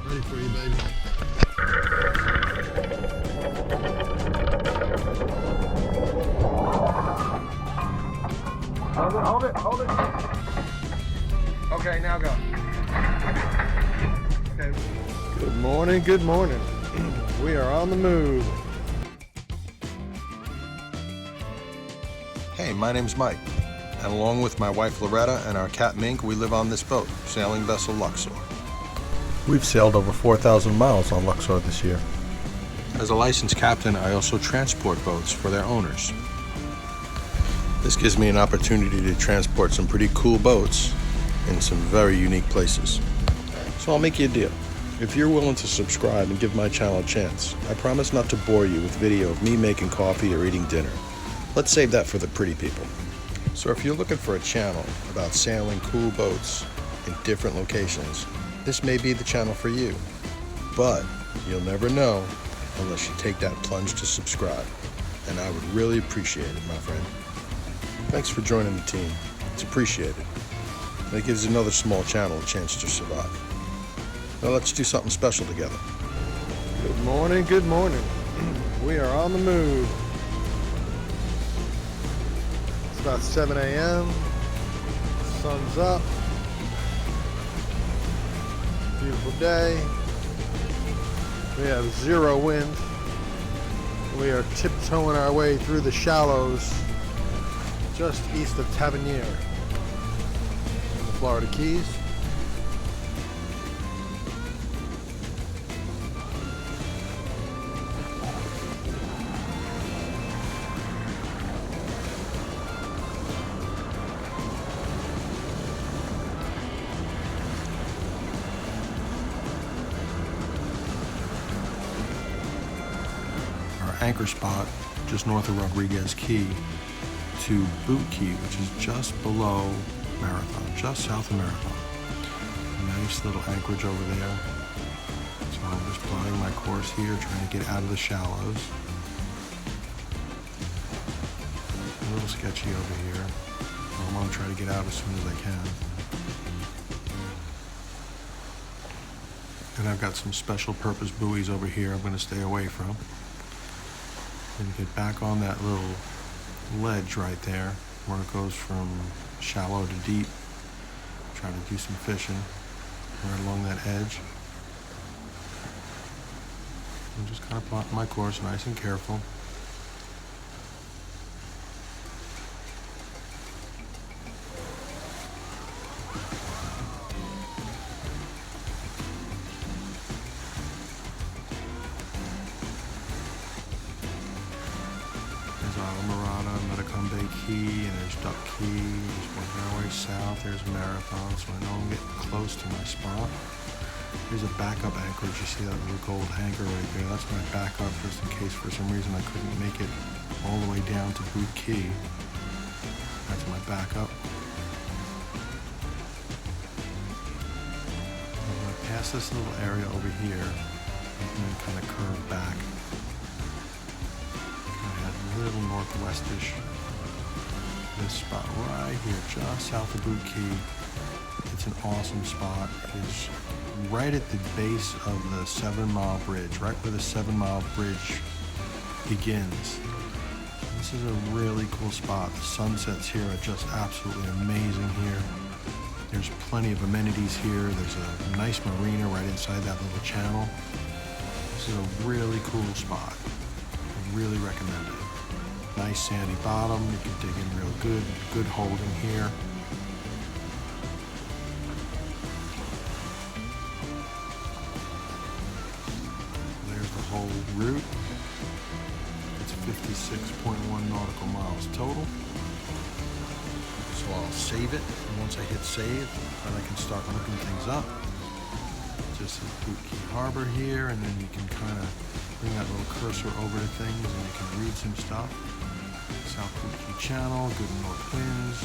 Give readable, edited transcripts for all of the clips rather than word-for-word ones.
Ready for you, baby. Hold it. Okay, now go. Okay. Good morning. We are on the move. Hey, my name's Mike, and along with my wife Loretta and our cat Mink, we live on this boat, sailing vessel Luxor. We've sailed over 4,000 miles on Luxor this year. As a licensed captain, I also transport boats for their owners. This gives me an opportunity to transport some pretty cool boats in some very unique places. So I'll make you a deal. If you're willing to subscribe and give my channel a chance, I promise not to bore you with video of me making coffee or eating dinner. Let's save that for the pretty people. So if you're looking for a channel about sailing cool boats in different locations, this may be the channel for you. But you'll never know unless you take that plunge to subscribe. And I would really appreciate it, my friend. Thanks for joining the team. It's appreciated. And it gives another small channel a chance to survive. Now let's do something special together. Good morning. We are on the move. It's about 7 a.m. Sun's up. Beautiful day. We have zero wind. We are tiptoeing our way through the shallows just east of Tavernier in the Florida Keys. Our anchor spot just north of Rodriguez Key to Boot Key, which is just below Marathon, just south of Marathon. Nice little anchorage over there. So I'm just plotting my course here, trying to get out of the shallows. A little sketchy over here. I want to try to get out as soon as I can. And I've got some special purpose buoys over here I'm going to stay away from. And get back on that little ledge right there where it goes from shallow to deep. Try to do some fishing right along that edge. And just kind of plotting my course nice and careful. Key, and there's Duck Key, just working our way south. There's Marathon, so I know I'm getting close to my spot. Here's a backup anchorage. You see that little gold anchor right there? That's my backup just in case for some reason I couldn't make it all the way down to Boot Key. That's my backup. I'm going to pass this little area over here and then kind of curve back. Kind of head a little northwestish. This spot right here, just south of Boot Key. It's an awesome spot. It's right at the base of the 7 Mile Bridge, right where the 7 Mile Bridge begins. This is a really cool spot. The sunsets here are just absolutely amazing here. There's plenty of amenities here. There's a nice marina right inside that little channel. This is a really cool spot. I really recommend it. Nice sandy bottom, you can dig in real good holding here. There's the whole route. It's 56.1 nautical miles total. So I'll save it, and once I hit save, then I can start looking things up. Just at Boot Key Harbor here, and then you can kind of bring that little cursor over to things and you can read some stuff. South Boot Key Channel, good north winds.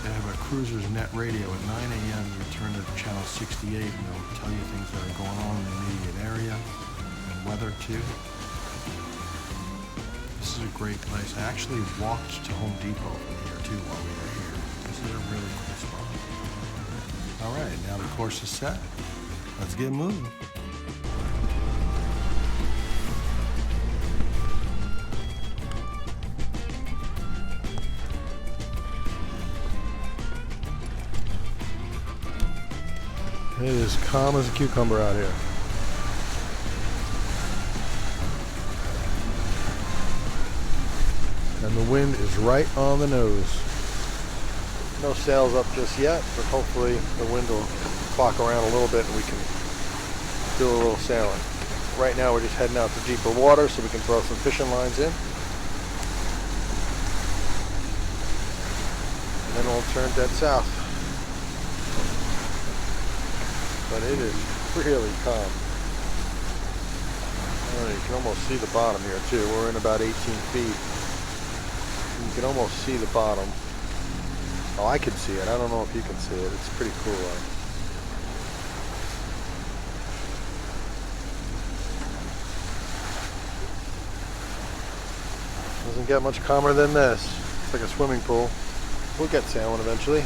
They have a cruiser's net radio at 9 a.m. You turn to channel 68 and they'll tell you things that are going on in the immediate area and weather too. This is a great place. I actually walked to Home Depot from here too while we were here. This is a really cool spot. All right, now the course is set. Let's get moving. It is calm as a cucumber out here. And the wind is right on the nose. No sails up just yet, but hopefully the wind will clock around a little bit and we can do a little sailing. Right now we're just heading out to deeper water so we can throw some fishing lines in. And then we'll turn dead south. But it is really calm. Oh, you can almost see the bottom here too. We're in about 18 feet. You can almost see the bottom. Oh, I can see it. I don't know if you can see it. It's pretty cool. Doesn't get much calmer than this. It's like a swimming pool. We'll get sailing eventually.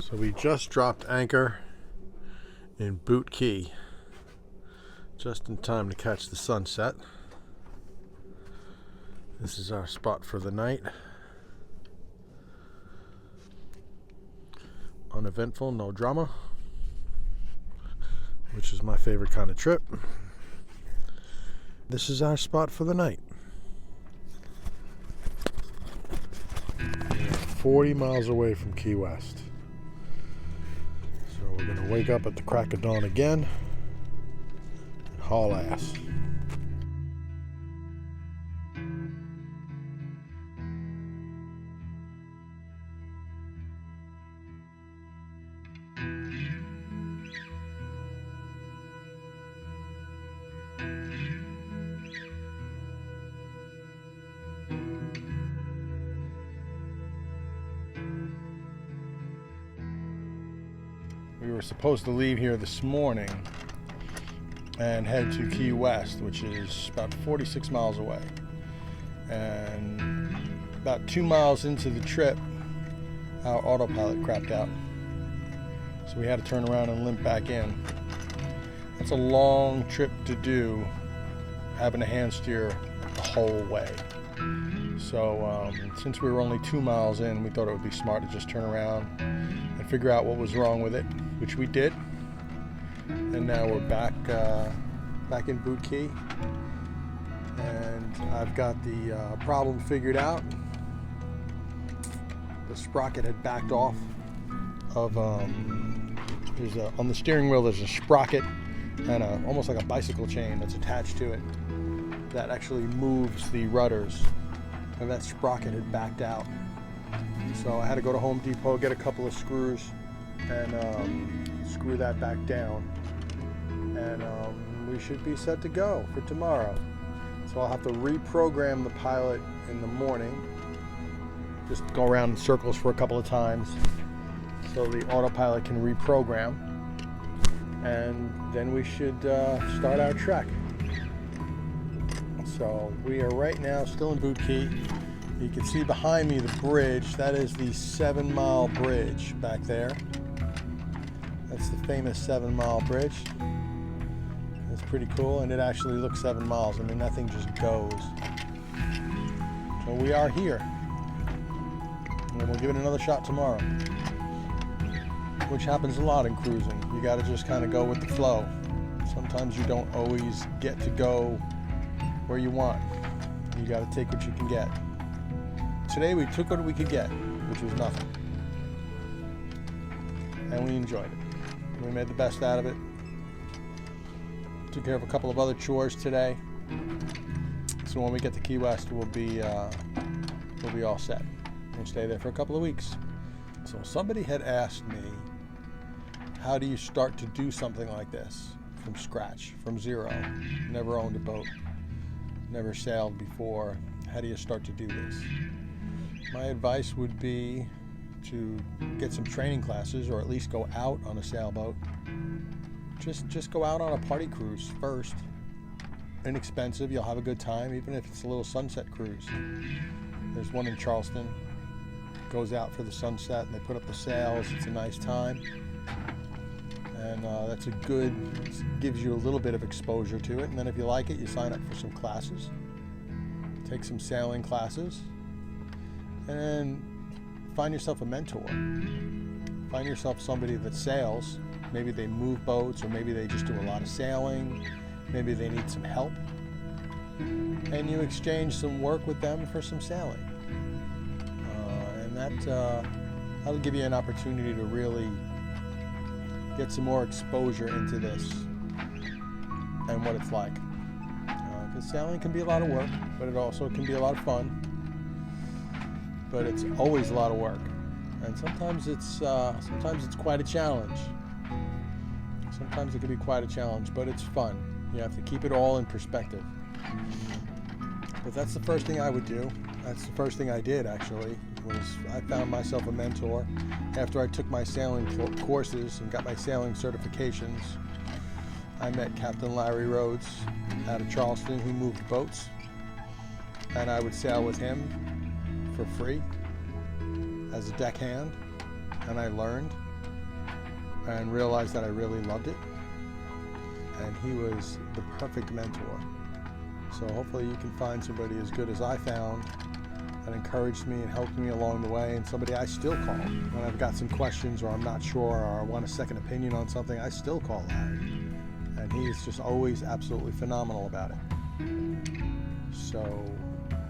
So we just dropped anchor in Boot Key, just in time to catch the sunset. This is our spot for the night. Uneventful, no drama, which is my favorite kind of trip. This is our spot for the night. 40 miles away from Key West. So we're going to wake up at the crack of dawn again and haul ass. We were supposed to leave here this morning and head to Key West, which is about 46 miles away. And about 2 miles into the trip, our autopilot crapped out. So we had to turn around and limp back in. That's a long trip to do, having a hand steer the whole way. So since we were only 2 miles in, we thought it would be smart to just turn around and figure out what was wrong with it, which we did. And now we're back in Boot Key, and I've got the problem figured out. The sprocket had backed off of on the steering wheel. There's a sprocket and almost like a bicycle chain that's attached to it that actually moves the rudders, and that sprocket had backed out. So I had to go to Home Depot, get a couple of screws, and screw that back down, and we should be set to go for tomorrow. So I'll have to reprogram the pilot in the morning, just go around in circles for a couple of times so the autopilot can reprogram, and then we should start our trek. So we are right now still in Boot Key. You can see behind me the bridge. That is the 7 Mile Bridge back there. That's the famous 7 Mile Bridge. It's pretty cool, and it actually looks 7 miles. I mean, that thing just goes. So we are here, and we'll give it another shot tomorrow, which happens a lot in cruising. You got to just kind of go with the flow. Sometimes you don't always get to go where you want. You got to take what you can get. Today we took what we could get, which was nothing, and we enjoyed it. We made the best out of it. Took care of a couple of other chores today, so when we get to Key West, we'll be all set. We'll stay there for a couple of weeks. So somebody had asked me, how do you start to do something like this from scratch, from zero? Never owned a boat, never sailed before. How do you start to do this? My advice would be to get some training classes, or at least go out on a sailboat. Just go out on a party cruise first. Inexpensive, you'll have a good time, even if it's a little sunset cruise. There's one in Charleston. Goes out for the sunset, and they put up the sails. It's a nice time, and that's a good, gives you a little bit of exposure to it. And then if you like it, you sign up for some classes, take some sailing classes, and then find yourself a mentor. Find yourself somebody that sails. Maybe they move boats, or maybe they just do a lot of sailing. Maybe they need some help, and you exchange some work with them for some sailing. That'll give you an opportunity to really get some more exposure into this and what it's like. Because sailing can be a lot of work, but it also can be a lot of fun. But it's always a lot of work, and sometimes it's quite a challenge. Sometimes it can be quite a challenge, but it's fun. You have to keep it all in perspective. But that's the first thing I would do. That's the first thing I did, actually, was I found myself a mentor. After I took my sailing courses and got my sailing certifications, I met Captain Larry Rhodes out of Charleston, who moved boats, and I would sail with him for free as a deckhand, and I learned and realized that I really loved it, and he was the perfect mentor. So hopefully you can find somebody as good as I found, that encouraged me and helped me along the way, and somebody I still call when I've got some questions, or I'm not sure, or I want a second opinion on something. I still call Larry, and he's just always absolutely phenomenal about it. So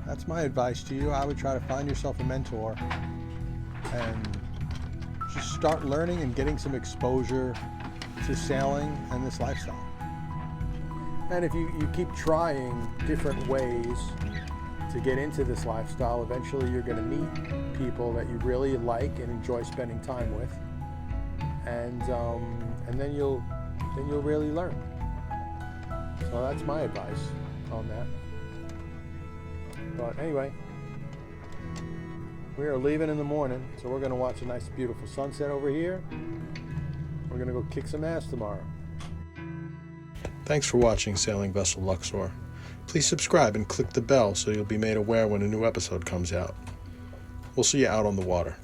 that's my advice to you. I would try to find yourself a mentor and just start learning and getting some exposure to sailing and this lifestyle. And if you keep trying different ways to get into this lifestyle, eventually you're going to meet people that you really like and enjoy spending time with, and then you'll really learn. So that's my advice on that. But anyway, we are leaving in the morning, so we're going to watch a nice beautiful sunset over here. We're going to go kick some ass tomorrow. Thanks for watching Sailing Vessel Luxor. Please subscribe and click the bell so you'll be made aware when a new episode comes out. We'll see you out on the water.